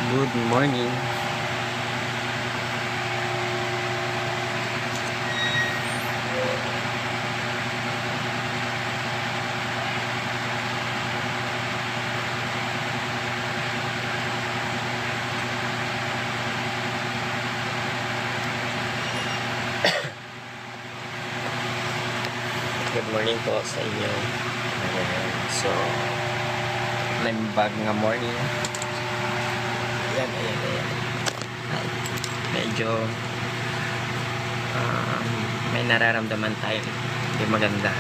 Good morning. Good morning po sa inyo. So, may bag nga morning. Ayan. Medyo may nararamdaman tayo. Hindi maganda.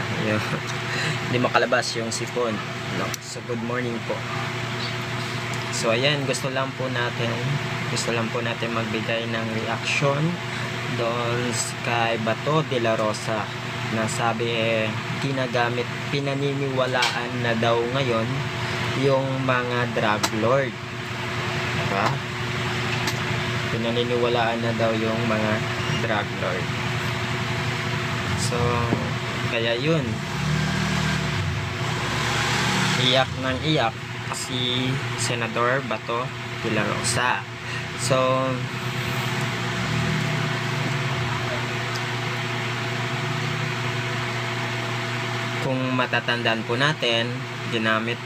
Hindi makalabas yung sipon. No? So, good morning po. So, ayan. Gusto lang po natin magbigay ng reaction doon kay Bato de la Rosa na sabi pinaniniwalaan na daw ngayon yung mga drug lord, diba? Pinaniniwalaan na daw yung mga drug lord. So kaya yun, iyak ng iyak si Senador Bato de la Rosa. So kung matatandaan po natin, ginamit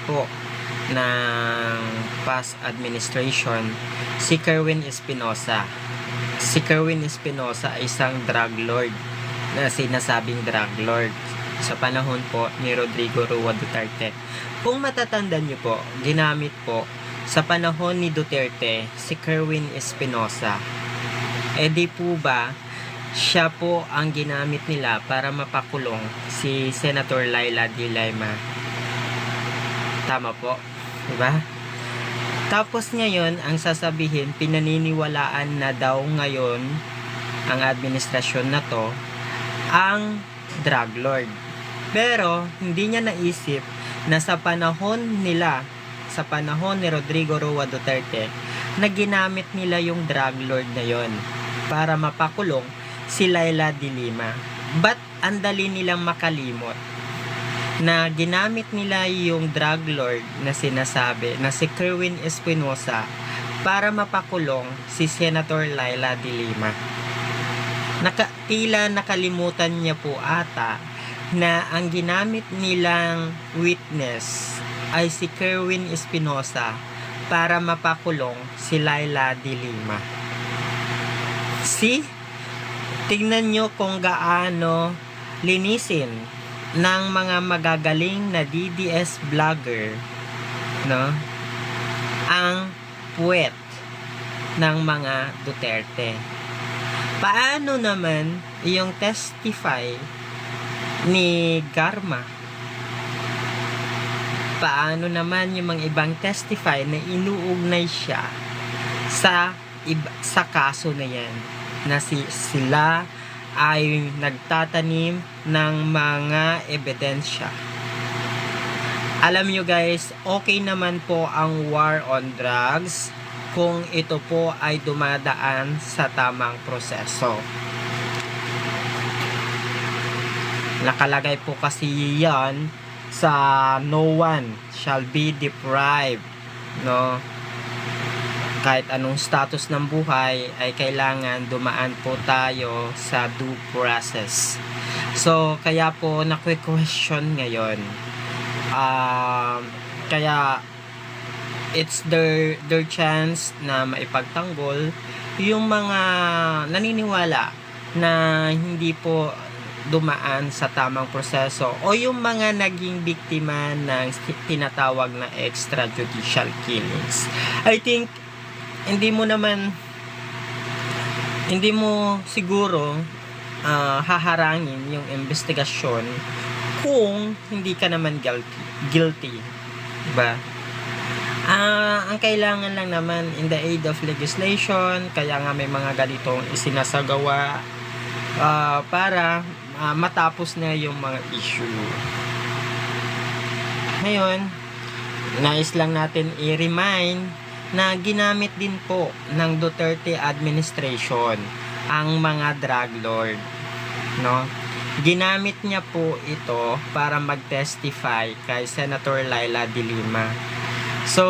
po ng past administration si Kerwin Espinosa. Si Kerwin Espinosa ay isang drug lord na sinasabing drug lord sa panahon po ni Rodrigo Roa Duterte. Kung matatandaan niyo po, ginamit po sa panahon ni Duterte si Kerwin Espinosa. E di po ba siya po ang ginamit nila para mapakulong si Senator Laila de Lima. Tama po, diba? Tapos ngayon, ang sasabihin, pinaniniwalaan na daw ngayon ang administrasyon na to ang drug lord. Pero hindi niya naisip na sa panahon nila, sa panahon ni Rodrigo Roa Duterte, na ginamit nila yung drug lord na yon para mapakulong si Laila de Lima. But ang dali nilang makalimot na ginamit nila yung drug lord na sinasabi na si Kerwin Espinosa para mapakulong si Senator Laila de Lima. Tila nakalimutan niya po ata na ang ginamit nilang witness ay si Kerwin Espinosa para mapakulong si Laila de Lima. Tingnan nyo kung gaano linisin ng mga magagaling na DDS vlogger, no, ang puwet ng mga Duterte. Paano naman yung testify ni Garma? Paano naman yung mga ibang testify na inuugnay siya sa kaso na yan? Na sila ay nagtatanim ng mga ebidensya. Alam nyo guys, okay naman po ang war on drugs kung ito po ay dumadaan sa tamang proseso. Nakalagay po kasi yan sa no one shall be deprived, no? Kahit anong status ng buhay ay kailangan dumaan po tayo sa due process. So kaya po na-question ngayon, kaya it's their chance na maipagtanggol yung mga naniniwala na hindi po dumaan sa tamang proseso o yung mga naging biktima ng tinatawag na extrajudicial killings. I think hindi mo siguro haharangin yung investigasyon kung hindi ka naman guilty, diba? Ang kailangan lang naman in the aid of legislation, kaya nga may mga ganitong isinasagawa para matapos na yung mga issue. Ngayon, nais lang natin i-remind na ginamit din po ng Duterte administration ang mga drug lord, no? Ginamit niya po ito para mag-testify kay Senator Laila de Lima. So,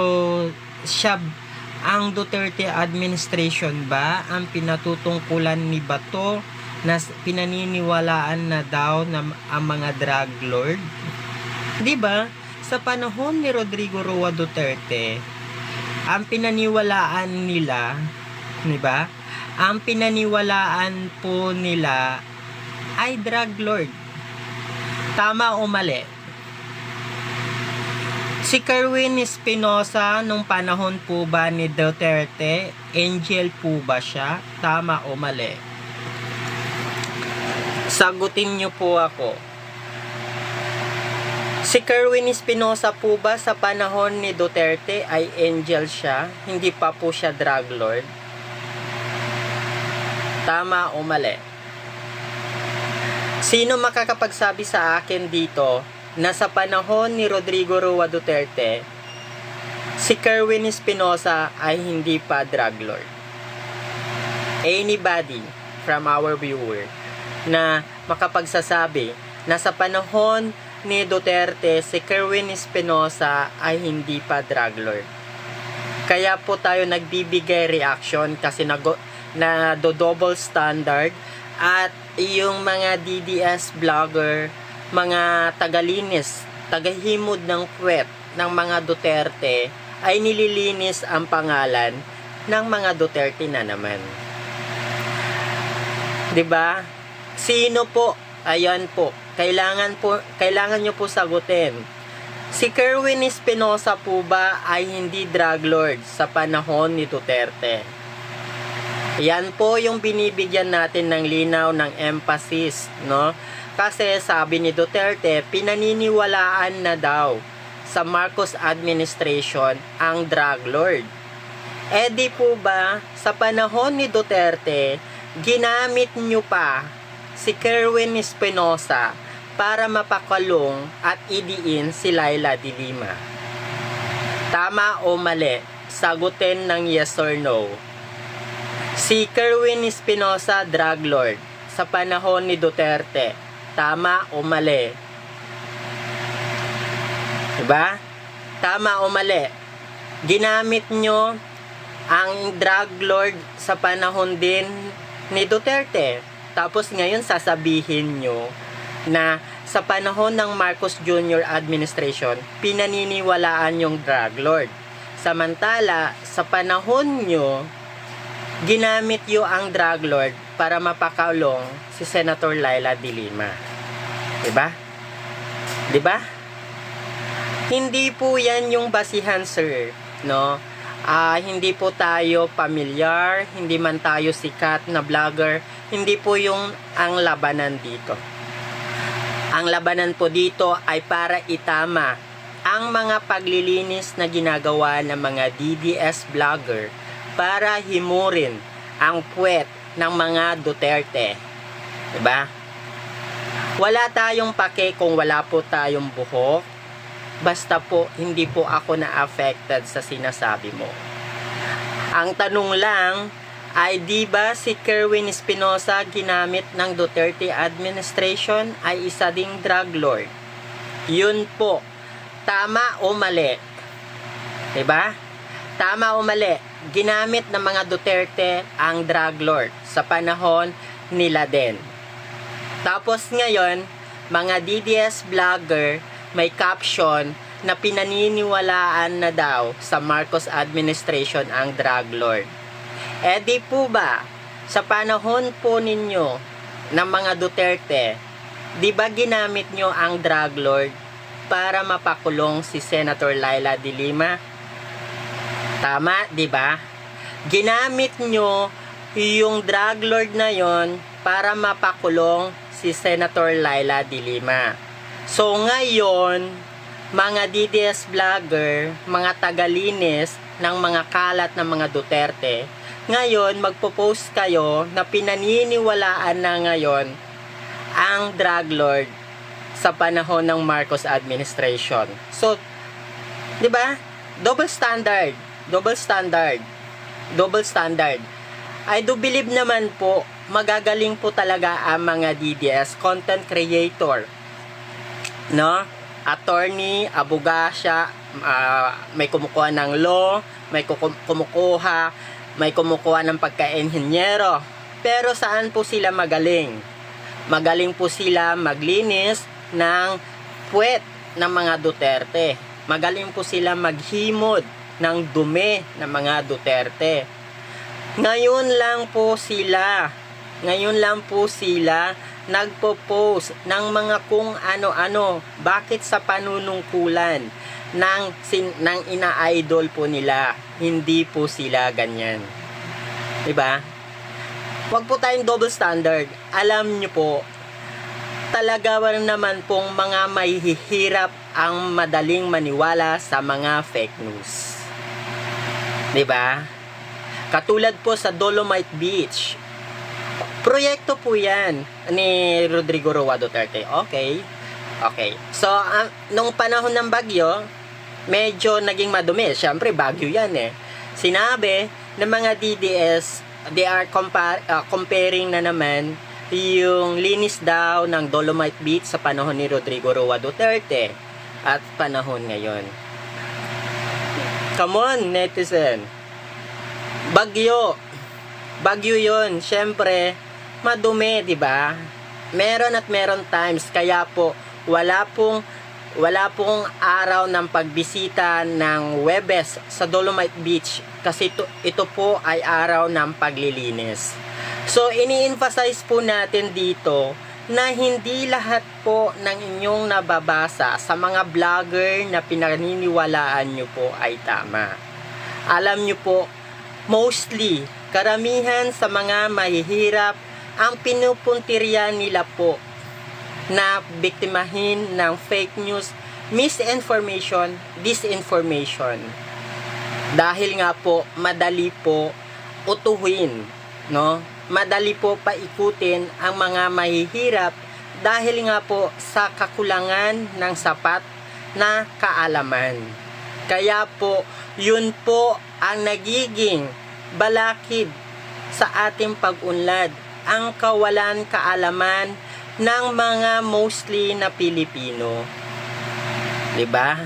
siya, ang Duterte administration ba ang pinatutungkulan ni Bato na pinaniniwalaan na daw na ang mga drug lord? 'Di ba? Sa panahon ni Rodrigo Roa Duterte, ang pinaniwalaan nila, 'di ba? Ang pinaniwalaan po nila ay drug lord. Tama o mali? Si Kerwin Espinosa nung panahon po ba ni Duterte, angel po ba siya? Tama o mali? Sagutin niyo po ako. Si Kerwin Espinosa po ba sa panahon ni Duterte ay angel siya? Hindi pa po siya drug lord? Tama o mali? Sino makakapagsabi sa akin dito na sa panahon ni Rodrigo Roa Duterte, si Kerwin Espinosa ay hindi pa drug lord? Anybody from our viewer na makapagsasabi na sa panahon ni Duterte, si Kerwin Espinosa ay hindi pa drug lord? Kaya po tayo nagbibigay reaction kasi na double standard at yung mga DDS vlogger, mga tagalinis, tagahimod ng puwet ng mga Duterte ay nililinis ang pangalan ng mga Duterte na naman. 'Di ba? Sino po? Ayan po. Kailangan nyo po sagutin. Si Kerwin Espinosa po ba ay hindi drug lord sa panahon ni Duterte? Yan po yung binibigyan natin ng linaw, ng emphasis, no? Kasi sabi ni Duterte, pinaniniwalaan na daw sa Marcos administration ang drug lord. Eh di po ba, sa panahon ni Duterte, ginamit nyo pa si Kerwin Espinosa para mapakulong at idiin si Leila de Lima? Tama o mali? Sagutin ng yes or no. Si Kerwin Espinosa, drug lord, sa panahon ni Duterte, tama o mali? Diba? Tama o mali? Ginamit nyo ang drug lord sa panahon din ni Duterte. Tapos ngayon sasabihin nyo na sa panahon ng Marcos Jr. administration, pinaniniwalaan yung drug lord. Samantala, sa panahon nyo, ginamit nyo ang drug lord para mapakulong si Senator Leila de Lima. Diba? Diba? Hindi po yan yung basihan, sir. No? Hindi po tayo pamilyar, hindi man tayo sikat na vlogger, hindi po yung ang labanan dito. Ang labanan po dito ay para itama ang mga paglilinis na ginagawa ng mga DDS vlogger para himurin ang puwet ng mga Duterte. Diba? Wala tayong pake kung wala po tayong buhok. Basta po, hindi po ako na-affected sa sinasabi mo. Ang tanong lang ay di ba si Kerwin Espinosa ginamit ng Duterte administration ay isa ding drug lord? Yun po. Tama o mali? Diba? Tama o mali? Ginamit ng mga Duterte ang drug lord sa panahon nila din. Tapos ngayon, mga DDS vlogger may caption na pinaniniwalaan na daw sa Marcos administration ang drug lord. Eh di po ba, sa panahon po ninyo ng mga Duterte, di ba ginamit nyo ang drug lord para mapakulong si Senator Leila de Lima? Tama, di ba? Ginamit nyo yung drug lord na yon para mapakulong si Senator Leila de Lima. So ngayon, mga DDS vlogger, mga tagalinis ng mga kalat ng mga Duterte, ngayon magpo-post kayo na pinaniniwalaan na ngayon ang drug lord sa panahon ng Marcos administration. So, 'di ba? Double standard, double standard, double standard. I do believe naman po magagaling po talaga ang mga DDS content creator, no? attorney, abogasya, may kumukuha ng law, may kumukuha ng pagka-enhinyero. Pero saan po sila magaling? Magaling po sila maglinis ng puwet ng mga Duterte. Magaling po sila maghimod ng dumi ng mga Duterte. Ngayon lang po sila nagpo-post ng mga kung ano-ano. Bakit sa panunungkulan ng ina-idol po nila? Hindi po sila ganyan. Diba? Huwag po tayong double standard. Alam nyo po, talaga naman pong mga mahihirap ang madaling maniwala sa mga fake news. Diba? Katulad po sa Dolomite Beach. Proyekto po yan ni Rodrigo Roa Duterte. Okay. So, nung panahon ng bagyo, medyo naging madumi. Siyempre, bagyo yan eh. Sinabi ng mga DDS, they are comparing na naman yung linis daw ng Dolomite Beach sa panahon ni Rodrigo Roa Duterte at panahon ngayon. Come on, netizen. Bagyo yun. Siyempre, madumi, di ba? Meron times, kaya po wala pong araw ng pagbisita ng Webes sa Dolomite Beach kasi ito po ay araw ng paglilinis. So, ini-emphasize po natin dito na hindi lahat po ng inyong nababasa sa mga vlogger na pinaniniwalaan nyo po ay tama. Alam nyo po, mostly, karamihan sa mga mahihirap, ang pinupuntirya nila po na biktimahin ng fake news, misinformation, disinformation. Dahil nga po, madali po utuhin, no? Madali po paikutin ang mga mahihirap dahil nga po sa kakulangan ng sapat na kaalaman. Kaya po, yun po ang nagiging balakid sa ating pag-unlad, ang kawalan kaalaman ng mga mostly na Pilipino. 'Di ba?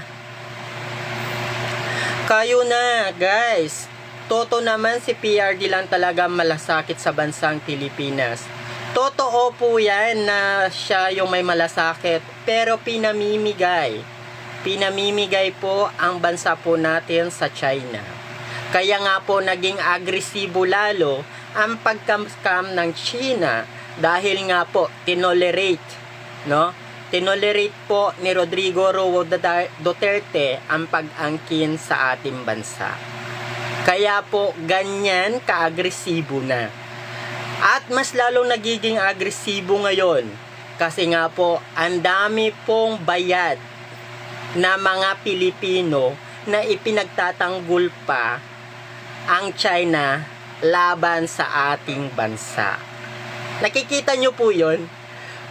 Kayo na, guys. Toto naman si PRD lang talaga malasakit sa bansang Pilipinas. Totoo po 'yan na siya yung may malasakit, pero pinamimigay. Pinamimigay po ang bansa po natin sa China. Kaya nga po naging agresibo lalo ang pagkam-scam ng China dahil nga po tinolerate po ni Rodrigo Roa Duterte ang pag-angkin sa ating bansa. Kaya po ganyan ka-agresibo na. At mas lalong nagiging agresibo ngayon kasi nga po ang dami pong bayad na mga Pilipino na ipinagtatanggol pa ang China laban sa ating bansa. Nakikita nyo po yun?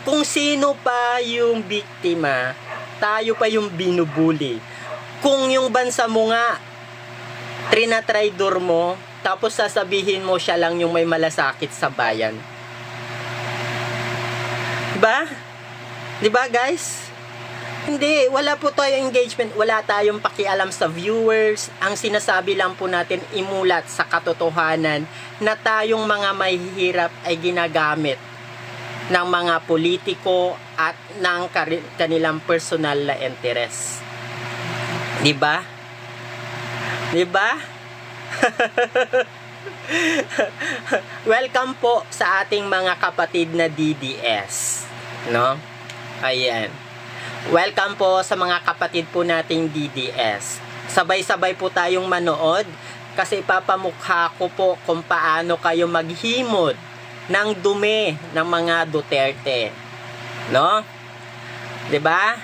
Kung sino pa yung biktima, tayo pa yung binubuli. Kung yung bansa mo nga, trinatraidor mo, tapos sasabihin mo siya lang yung may malasakit sa bayan. Diba? Diba guys? Hindi, wala po tayong engagement, wala tayong pakialam sa viewers. Ang sinasabi lang po natin imulat sa katotohanan na tayong mga mahihirap ay ginagamit ng mga politiko at ng kanilang personal na interes. Diba? Diba? Welcome po sa ating mga kapatid na DDS. No? Ayan. Welcome po sa mga kapatid po nating DDS. Sabay-sabay po tayong manood kasi ipapamukha ko po kung paano kayo maghimod ng dumi ng mga Duterte. No? 'Di ba?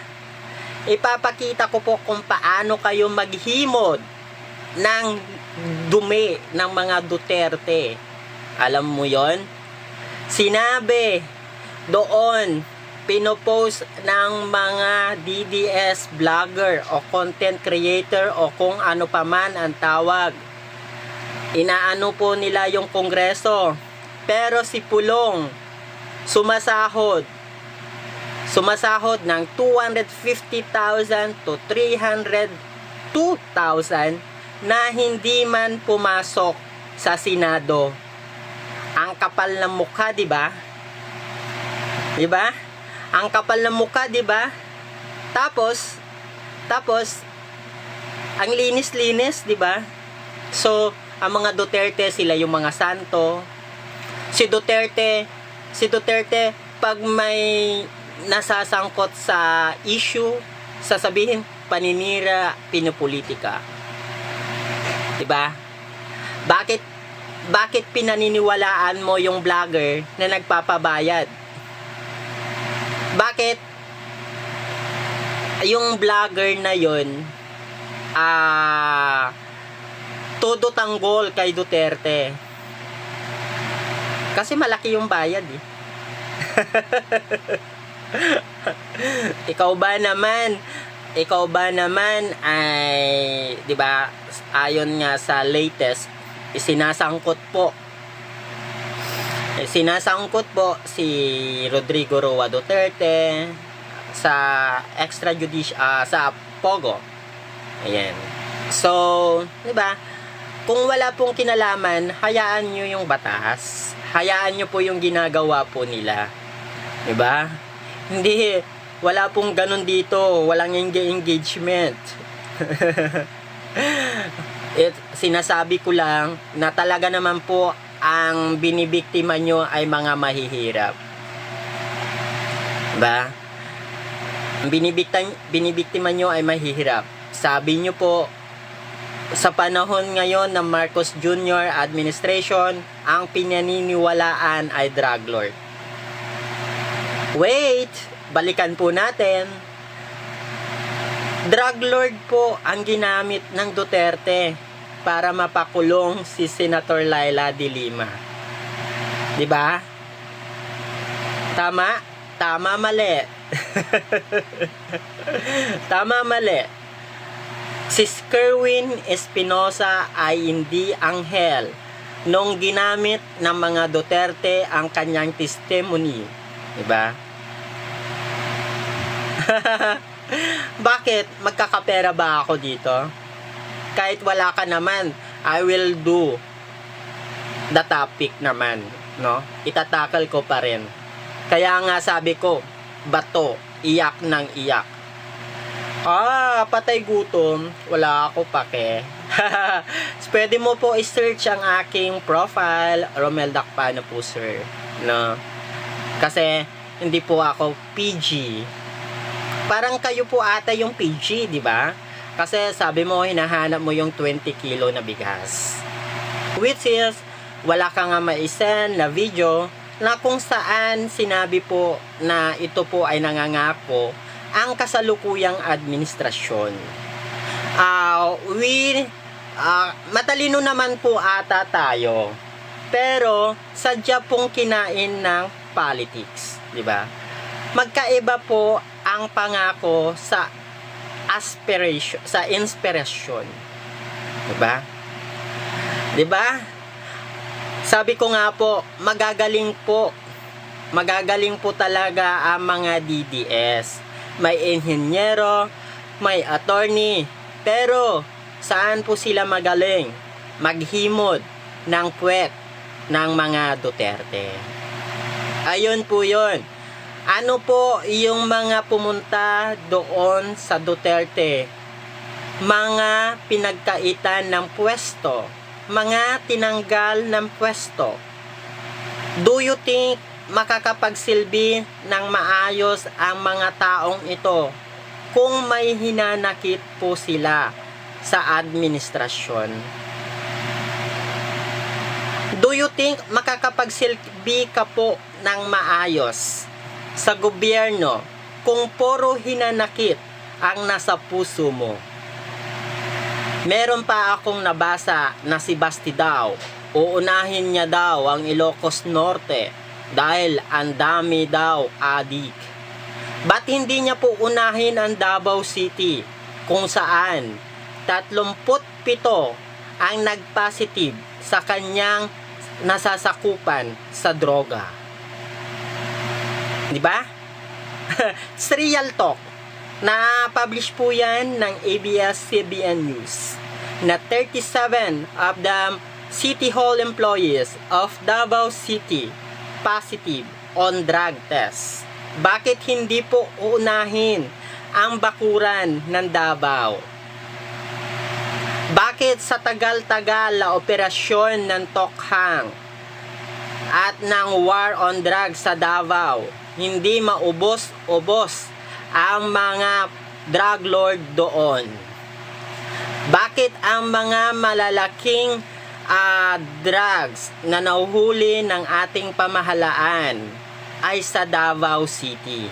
Ipapakita ko po kung paano kayo maghimod ng dumi ng mga Duterte. Alam mo 'yon? Sinabi doon, pinopost ng mga DDS vlogger o content creator o kung ano paman ang tawag. Inaano po nila yung Kongreso. Pero si Pulong sumasahod sumasahod ng 250,000 to 302,000 na hindi man pumasok sa Senado. Ang kapal ng mukha, di ba? Di ba? Ang kapal ng mukha, di ba? Tapos, ang linis-linis, di ba? So, ang mga Duterte, sila yung mga santo. Si Duterte, pag may nasasangkot sa issue, sasabihin, paninira, pinupolitika. Diba? Bakit pinaniniwalaan mo yung vlogger na nagpapabayad? Bakit yung vlogger na yun todo tanggol kay Duterte? Kasi malaki yung bayad eh. Ikaw ba naman ay, 'di ba, ayon nga sa latest, sinasangkot po si Rodrigo Roa Duterte sa sa Pogo. Ayan. So, 'di ba? Kung wala pong kinalaman, hayaan nyo yung batas. Hayaan nyo po yung ginagawa po nila. Diba? Hindi, wala pong ganun dito. Walang engagement. Sinasabi ko lang na talaga naman po ang binibiktima nyo ay mga mahihirap. Diba? Ang binibiktima nyo ay mahihirap. Sabi nyo po, sa panahon ngayon ng Marcos Jr. administration, ang pinaniniwalaan ay drug lord. Wait, balikan po natin. Drug lord po ang ginamit ng Duterte para mapakulong si Senator Laila de Lima. 'Di ba? Tama? Tama, mali. Tama, mali. Si Skerwin Espinosa ay hindi anghel nung ginamit ng mga Duterte ang kanyang testimony. Diba? Bakit? Magkakapera ba ako dito? Kahit wala ka naman, I will do the topic naman. No? Itatakal ko pa rin. Kaya nga sabi ko, bato, iyak ng iyak. Patay gutom. Wala ako pake. Pwede mo po i-search ang aking profile, Romel Dakpano po, sir. No? Kasi, hindi po ako PG. Parang kayo po ata yung PG, di ba? Kasi sabi mo, hinahanap mo yung 20 kilo na bigas. Which is, wala ka nga maisen na video na kung saan sinabi po na ito po ay nangangako ang kasalukuyang administrasyon. Matalino naman po ata tayo. Pero sadya pong kinain ng politics, di ba? Magkaiba po ang pangako sa aspiration, sa inspiration. Di ba? Di ba? Sabi ko nga po, magagaling po talaga ang mga DDS. May inhenyero, may attorney, pero saan po sila magaling? Maghimod ng puwet ng mga Duterte. Ayun po yun. Ano po yung mga pumunta doon sa Duterte? Mga pinagkaitan ng pwesto, mga tinanggal ng pwesto. Do you think makakapagsilbi ng maayos ang mga taong ito kung may hinanakit po sila sa administrasyon? Do you think makakapagsilbi ka po ng maayos sa gobyerno kung puro hinanakit ang nasa puso mo? Meron pa akong nabasa na si Basti daw, uunahin niya daw ang Ilocos Norte dahil ang dami daw adik. Ba't hindi niya po unahin ang Davao City kung saan 37 ang nagpositive sa kanyang nasasakupan sa droga? Di ba? It's real talk. Na-publish po yan ng ABS-CBN News na 37 of the City Hall employees of Davao City positive on drug test. Bakit hindi po uunahin ang bakuran ng Davao? Bakit sa tagal-tagal na operasyon ng Tokhang at ng war on drugs sa Davao, hindi maubos-ubos ang mga drug lord doon? Bakit ang mga malalaking drugs na nahuhuli ng ating pamahalaan ay sa Davao City?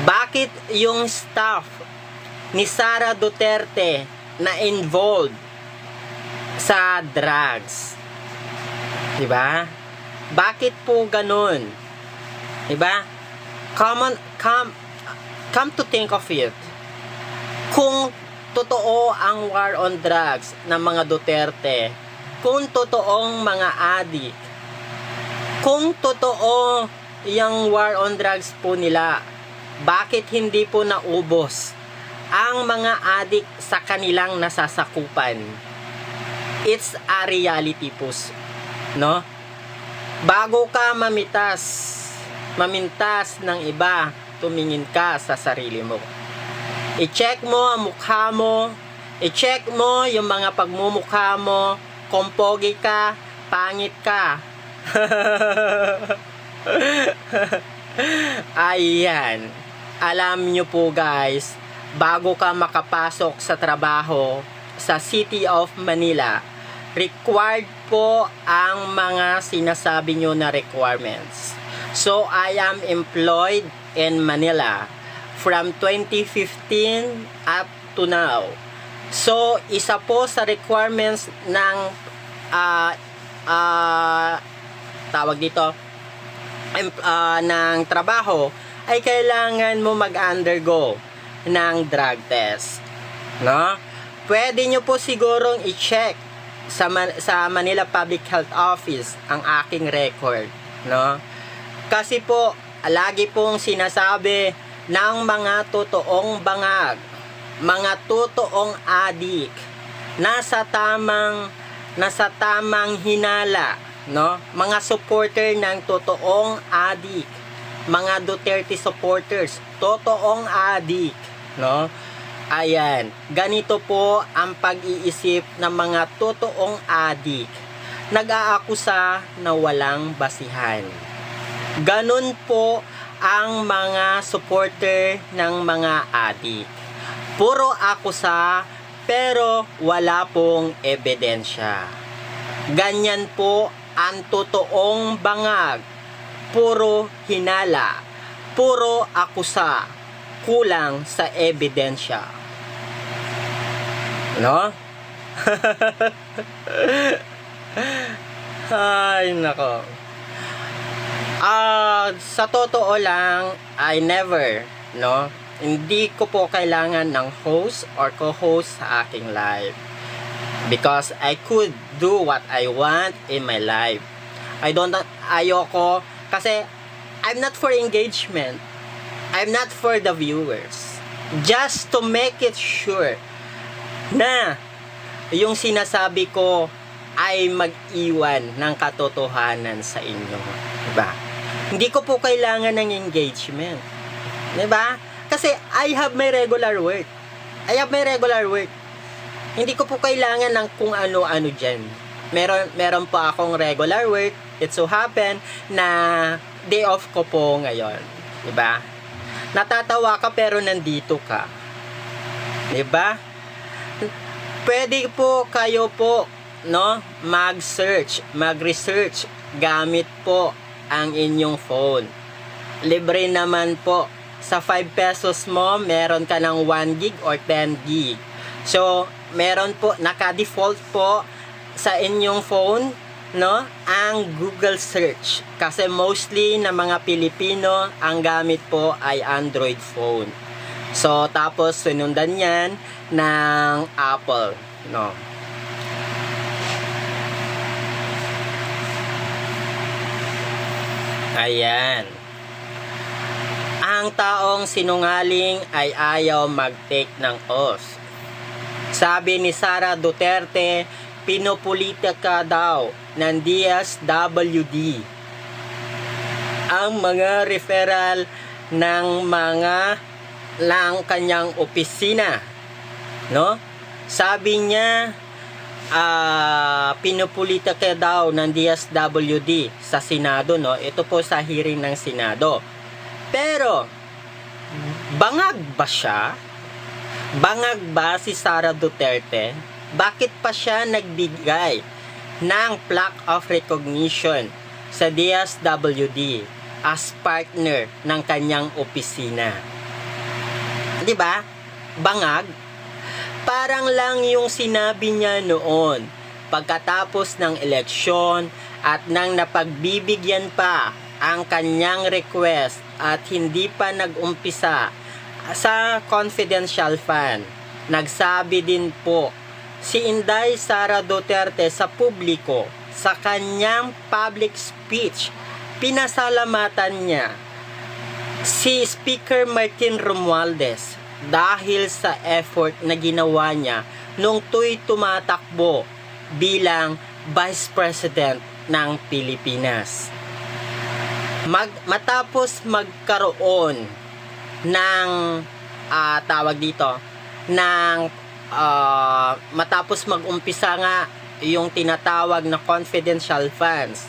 Bakit yung staff ni Sara Duterte na involved sa drugs? Diba? Bakit po ganun? Diba? Come to think of it, kung totoo ang war on drugs ng mga Duterte, kung totoong mga adik, kung totoo yung war on drugs po nila, bakit hindi po naubos ang mga adik sa kanilang nasasakupan? It's a reality po, no? Bago ka mamintas ng iba, tumingin ka sa sarili mo. I-check mo ang mukha mo, i-check mo yung mga pagmumukha mo, kung pogi ka, pangit ka. Ayan. Alam nyo po guys, bago ka makapasok sa trabaho sa City of Manila, required po ang mga sinasabi nyo na requirements. So, I am employed in Manila from 2015 up to now. So, isa po sa requirements ng tawag dito ng trabaho ay kailangan mo mag-undergo ng drug test, no? Pwede nyo po sigurong i-check sa Manila Public Health Office ang aking record, no? Kasi po lagi pong sinasabi ng mga totoong bangag, mga totoong adik, nasa tamang hinala, no? Mga supporter ng totoong adik, mga Duterte supporters, totoong adik, no? Ayan, ganito po ang pag-iisip ng mga totoong adik, nag-aakusa na walang basihan. Ganun po ang mga supporter ng mga adik. Puro akusa pero wala pong ebidensya. Ganyan po ang totoong bangag. Puro hinala, puro akusa, kulang sa ebidensya. No? Ay, nako. Sa totoo lang, I never, no? Hindi ko po kailangan ng host or co-host sa aking live. Because I could do what I want in my life. Ayoko, kasi I'm not for engagement. I'm not for the viewers. Just to make it sure na yung sinasabi ko ay mag-iwan ng katotohanan sa inyo. Diba? Hindi ko po kailangan ng engagement. Diba? Kasi I have my regular work. Hindi ko po kailangan ng kung ano-ano dyan. Meron po akong regular work. It so happen na day off ko po ngayon. Diba? Natatawa ka pero nandito ka. Diba? Pwede po kayo po, no, mag-research gamit po ang inyong phone. Libre naman po. Sa 5 pesos mo, meron ka ng 1 gig or 10 gig. So, meron po, naka-default po sa inyong phone, no, ang Google search. Kasi mostly na mga Pilipino, ang gamit po ay Android phone. So, tapos sunundan yan ng Apple, no. Ayan. ang taong sinungaling ay ayaw mag-take ng oath. Sabi ni Sara Duterte, pinopolitika daw ng DSWD ang mga referral ng kanyang opisina, no? Sabi niya, pinopolitika daw ng DSWD sa Senado, no? Ito po sa hearing ng Senado. Pero bangag ba siya? Bangag ba si Sara Duterte? Bakit pa siya nagbigay ng plaque of recognition sa DSWD as partner ng kanyang opisina? 'Di ba? Bangag. Parang lang yung sinabi niya noon pagkatapos ng eleksyon at nang napagbibigyan pa ang kanyang request at hindi pa nag-umpisa sa confidential fund. Nagsabi din po si Inday Sara Duterte sa publiko sa kanyang public speech. Pinasalamatan niya si Speaker Martin Romualdez dahil sa effort na ginawa niya nung tumatakbo bilang Vice President ng Pilipinas. Matapos magkaroon ng matapos mag-umpisa nga yung tinatawag na confidential funds,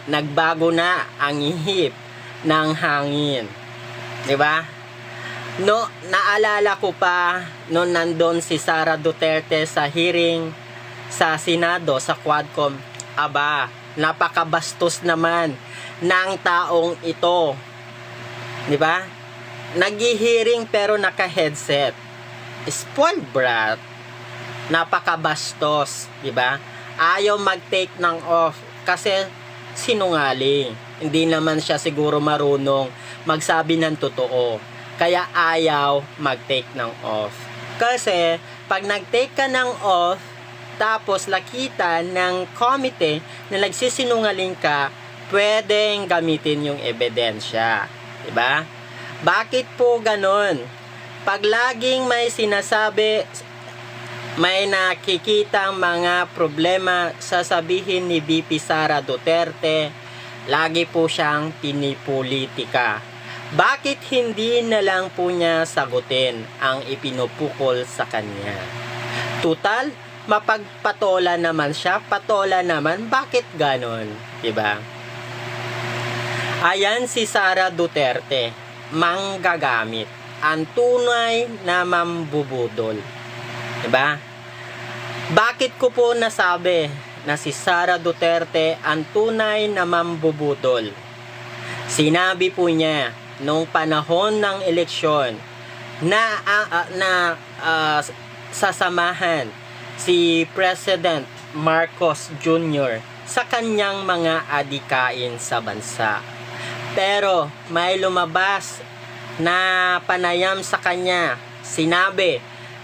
nagbago na ang ihip ng hangin, 'di ba? No, naalala ko pa noon nandun si Sara Duterte sa hearing sa Senado sa Quadcom, napakabastos naman ng taong ito. 'Di ba? Naghi-hearing pero naka-headset. Spoiled brat. Napakabastos, 'di ba? Ayaw mag-take ng off kasi sinungaling. Hindi naman siya siguro marunong magsabi ng totoo. Kaya ayaw mag-take ng off. Kasi pag nag-take ka ng off, tapos nakita ng komite na nagsisinungaling ka, pwedeng gamitin yung ebidensya. Diba? Bakit po ganon? Pag laging may sinasabi, may nakikitang mga problema, sasabihin ni VP Sara Duterte, lagi po siyang pinipolitika. Bakit hindi na lang po niya sagutin ang ipinupukol sa kanya? Tutal, mapagpatola naman siya, patola naman, bakit ganon? Diba? Ayan si Sara Duterte, manggagamit, ang tunay na mambubudol. Diba? Bakit ko po nasabi na si Sara Duterte ang tunay na mambubudol? Sinabi po niya noong panahon ng eleksyon na sasamahan si President Marcos Jr. sa kanyang mga adikain sa bansa. Pero may lumabas na panayam sa kanya. Sinabi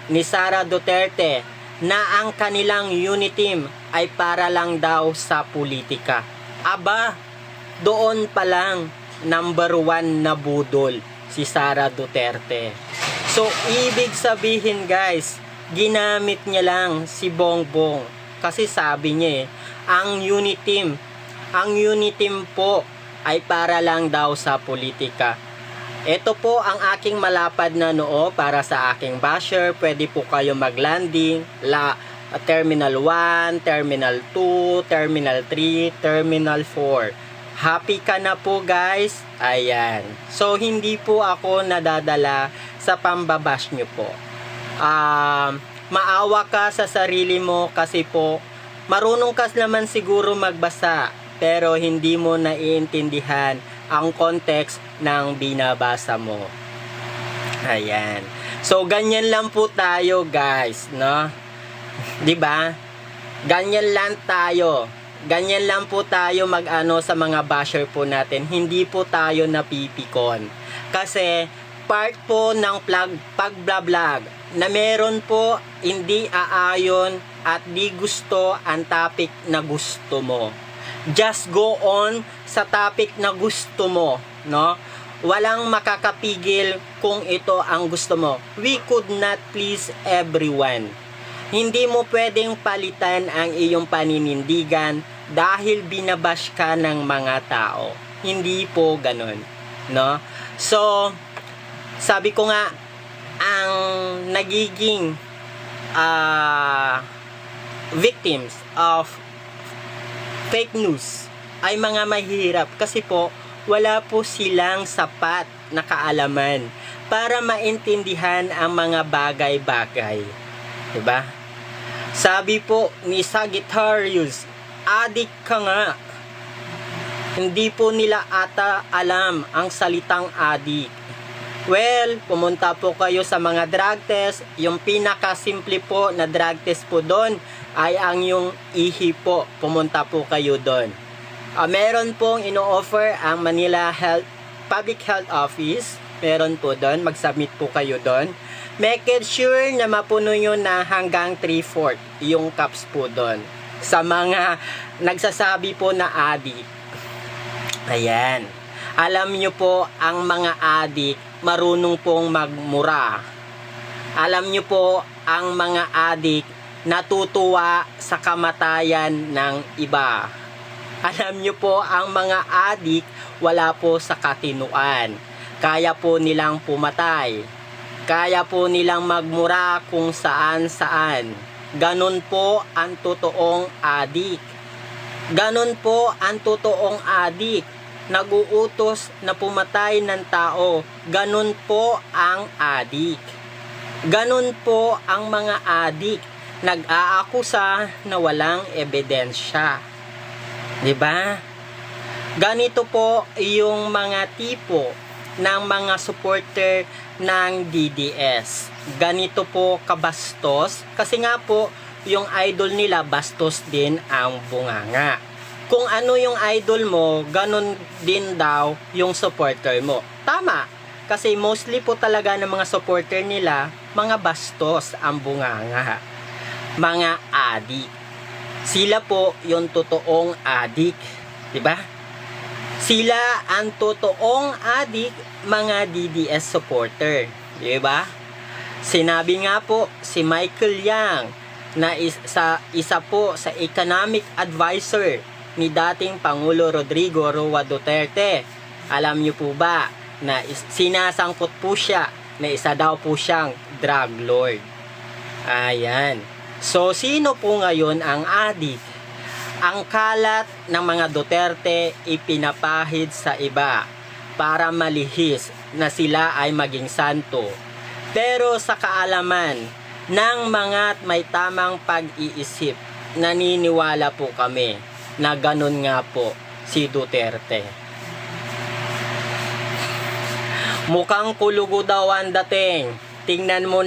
ni Sara Duterte na ang kanilang unity team ay para lang daw sa politika. Doon pa lang number 1 na budol si Sara Duterte. So ibig sabihin guys, ginamit niya lang si Bongbong kasi sabi niya ang unity team po ay para lang daw sa politika. Ito po ang aking malapad na noo para sa aking basher. Pwede po kayo maglanding Terminal 1, Terminal 2, Terminal 3, Terminal 4. Happy ka na po guys. Ayan. So hindi po ako nadadala sa pambabash nyo po. Maawa ka sa sarili mo kasi po marunong ka naman siguro magbasa pero hindi mo naiintindihan ang context ng binabasa mo. Ayan. So ganyan lang po tayo guys, no? 'Di ba? Ganyan lang tayo. Ganyan lang po tayo mag-ano sa mga basher po natin. Hindi po tayo napipikon. Kasi part po ng pag-vlog na meron po hindi aayon at di gusto ang topic na gusto mo. Just go on sa topic na gusto mo, no? walang makakapigil kung ito ang gusto mo. We could not please everyone. Hindi mo pwedeng palitan ang iyong paninindigan dahil binabash ka ng mga tao. Hindi po ganun, no? So, sabi ko nga, ang nagiging victims of fake news ay mga mahirap kasi po wala po silang sapat na kaalaman para maintindihan ang mga bagay-bagay. Diba? Sabi po ni Sagittarius, adik ka nga. Hindi po nila ata alam ang salitang adik. Well, pumunta po kayo sa mga drug test. Yung pinakasimple po na drug test po doon ay ang yung ihi po. Pumunta po kayo doon. Meron pong ino-offer ang Manila Public Health Office. Meron po doon. Mag-submit po kayo doon. Make it sure na mapuno nyo na hanggang 3/4 yung cups po doon. Sa mga nagsasabi po na adik. Ayan. Alam nyo po, ang mga adik, marunong pong magmura. Alam nyo po, ang mga adik, natutuwa sa kamatayan ng iba. Alam nyo po, ang mga adik, wala po sa katinuan. Kaya po nilang pumatay. Kaya po nilang magmura kung saan-saan. Ganon po ang totoong adik. Ganon po ang totoong adik. Naguutos na pumatay ng tao. Ganon po ang adik. Ganon po ang mga adik. Nag-aakusa na walang ebidensya. 'Di ba? Ganito po yung mga tipo ng mga supporter ng DDS. Ganito po kabastos. Kasi nga po, yung idol nila bastos din ang bunganga. Kung ano yung idol mo, ganun din daw yung supporter mo. Tama. Kasi mostly po talaga ng mga supporter nila, mga bastos ang bunganga. Mga adik. Sila po yung totoong adik. Diba? Sila ang totoong adik, mga DDS supporter. Diba? Sinabi nga po si Michael Yang na isa po sa economic advisor ni dating Pangulo Rodrigo Roa Duterte. Alam niyo po ba na sinasangkot po siya na isa daw po siyang drug lord. Ayan. So, sino po ngayon ang adik? Ang kalat ng mga Duterte ipinapahid sa iba para malihis na sila ay maging santo. Pero sa kaalaman ng mga may tamang pag-iisip, naniniwala po kami na ganun nga po si Duterte. Mukhang kulugo daw ang dating. Tingnan mo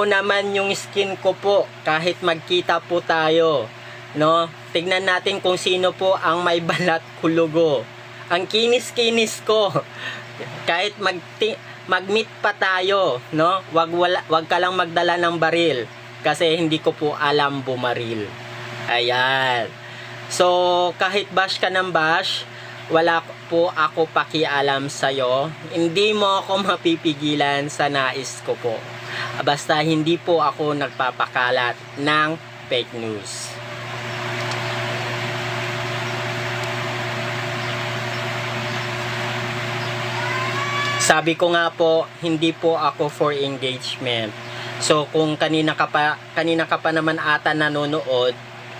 naman yung skin ko po kahit magkita po tayo. No? Tignan natin kung sino po ang may balat kulugo. Ang kinis-kinis ko. Kahit mag-meet pa tayo, no? Wag ka lang magdala ng baril kasi hindi ko po alam bumaril. Ayan. So, kahit bash ka ng bash, wala po ako pakialam sa'yo. Hindi mo ako mapipigilan sa nais ko po. Basta hindi po ako nagpapakalat ng fake news. Sabi ko nga po, hindi po ako for engagement. So, kung kanina ka pa naman ata nanonood,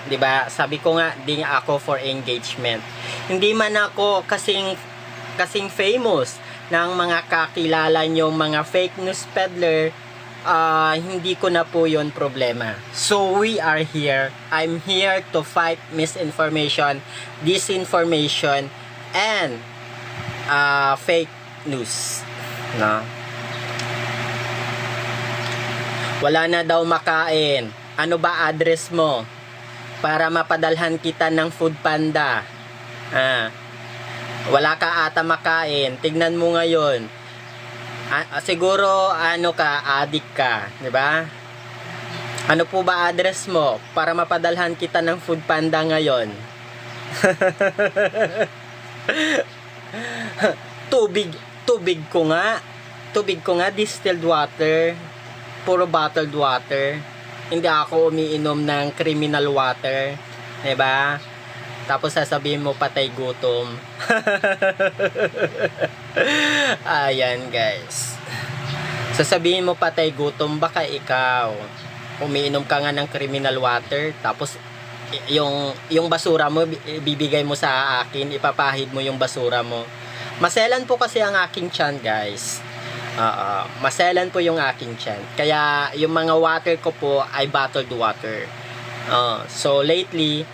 'di ba? Sabi ko nga, di ako for engagement. Hindi man ako kasing famous ng mga kakilala nyo, mga fake news peddler, hindi ko na po yon problema. So, we are here. I'm here to fight misinformation, disinformation, and fake news. No? Wala na daw makain. Ano ba address mo? Para mapadalhan kita ng Food Panda. Wala ka ata makain. Tignan mo ngayon. Siguro addict ka, 'di ba? Ano po ba address mo para mapadalhan kita ng Food Panda ngayon? Tubig ko nga distilled water, puro bottled water. Hindi ako umiinom ng criminal water, 'di ba? Tapos sasabihin mo patay gutom. Ayan guys. Sasabihin mo patay gutom, baka ikaw umiinom ka nga ng criminal water, tapos yung basura mo bibigay mo sa akin, ipapahid mo yung basura mo. Maselan po kasi ang aking tiyan guys. Maselan po yung aking tiyan. Kaya yung mga water ko po ay bottled water. So lately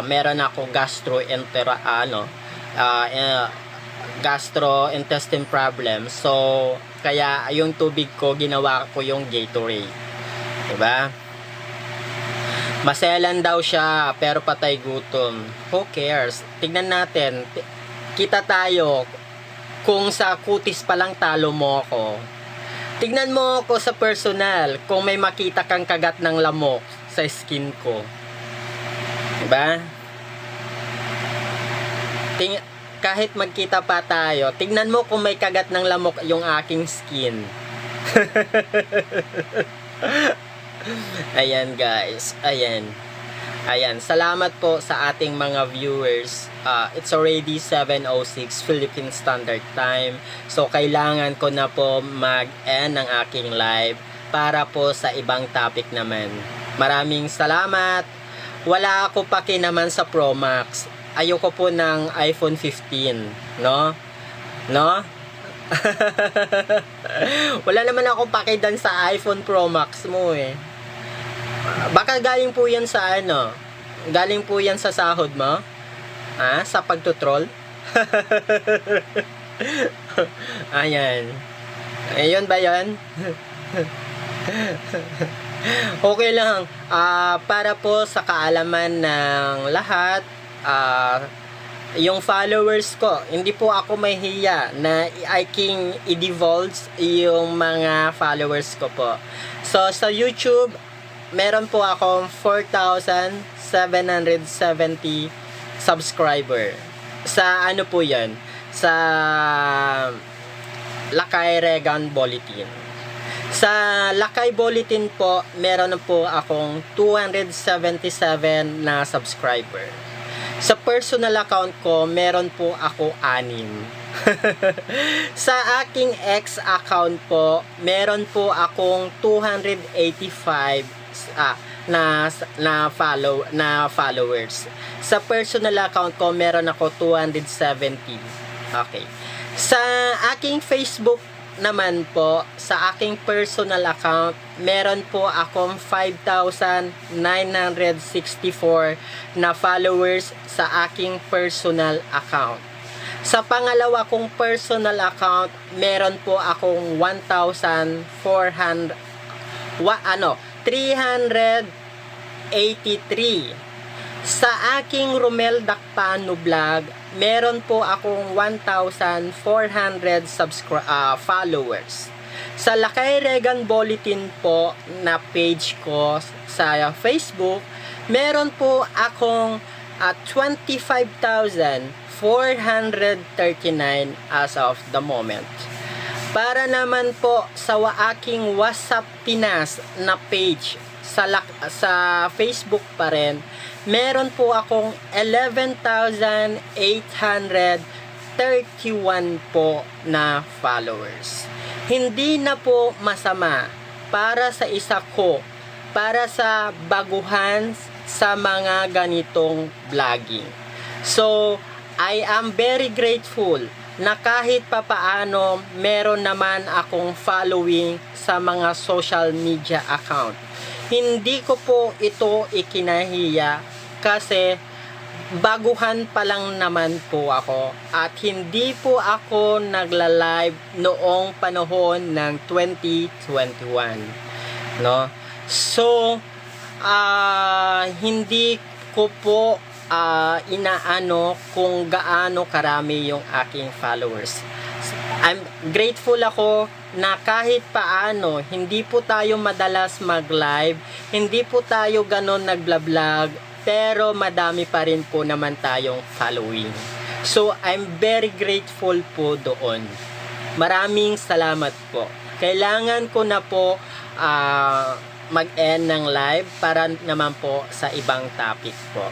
meron ako gastrointestinal problem. So kaya yung tubig ko ginawa ko yung Gatorade. Diba? Maselan daw siya pero patay gutom. Who cares? Tignan natin. Kita tayo kung sa kutis pa lang talo mo ako. Tignan mo ako sa personal kung may makita kang kagat ng lamok sa skin ko. Diba? Kahit magkita pa tayo, tignan mo kung may kagat ng lamok yung aking skin. Ayan guys, ayan. Salamat po sa ating mga viewers. It's already 7:06 Philippine Standard Time. So kailangan ko na po mag-end ng aking live para po sa ibang topic naman. Maraming salamat. Wala ako paki naman sa Pro Max. Ayoko po ng iPhone 15, no? Wala naman akong pakidan sa iPhone Pro Max mo eh. Baka galing po yan sa ano? Galing po yan sa sahod mo? Sa pagtutroll? Ayan. Ayun ba yan? Okay lang. Para po sa kaalaman ng lahat, yung followers ko, hindi po ako mahihiya na i-divulge yung mga followers ko po. So sa YouTube, meron po akong 4,770 subscriber. Sa ano po yan? Sa Lakay Regan Bulletin. Sa Lakay Bulletin po, meron po akong 277 na subscriber. Sa personal account ko, meron po ako 6. Sa aking ex account po, meron po akong 285 na followers. Sa personal account ko, meron ako 270. Okay. Sa aking Facebook naman po, sa aking personal account, meron po akong 5,964 na followers sa aking personal account. Sa pangalawa kong personal account, meron po akong 383. Sa aking Romel Dakpano vlog, meron po akong 1,400 followers. Sa Lakay Regan Bulletin po na page ko sa Facebook, meron po akong 25,439 as of the moment. Para naman po sa aking WhatsApp Pinas na page sa Facebook pa rin, meron po akong 11,831 po na followers. Hindi na po masama para sa para sa baguhan sa mga ganitong vlogging. So, I am very grateful na kahit papaano meron naman akong following sa mga social media account. Hindi ko po ito ikinahiya kasi baguhan pa lang naman po ako at hindi po ako nagla-live noong panahon ng 2021, no? So hindi ko po inaano kung gaano karami yung aking followers. I'm grateful ako na kahit paano hindi po tayo madalas mag-live, hindi po tayo ganon nagla-vlog, pero madami pa rin po naman tayong following. So, I'm very grateful po doon. Maraming salamat po. Kailangan ko na po mag-end ng live para naman po sa ibang topic po.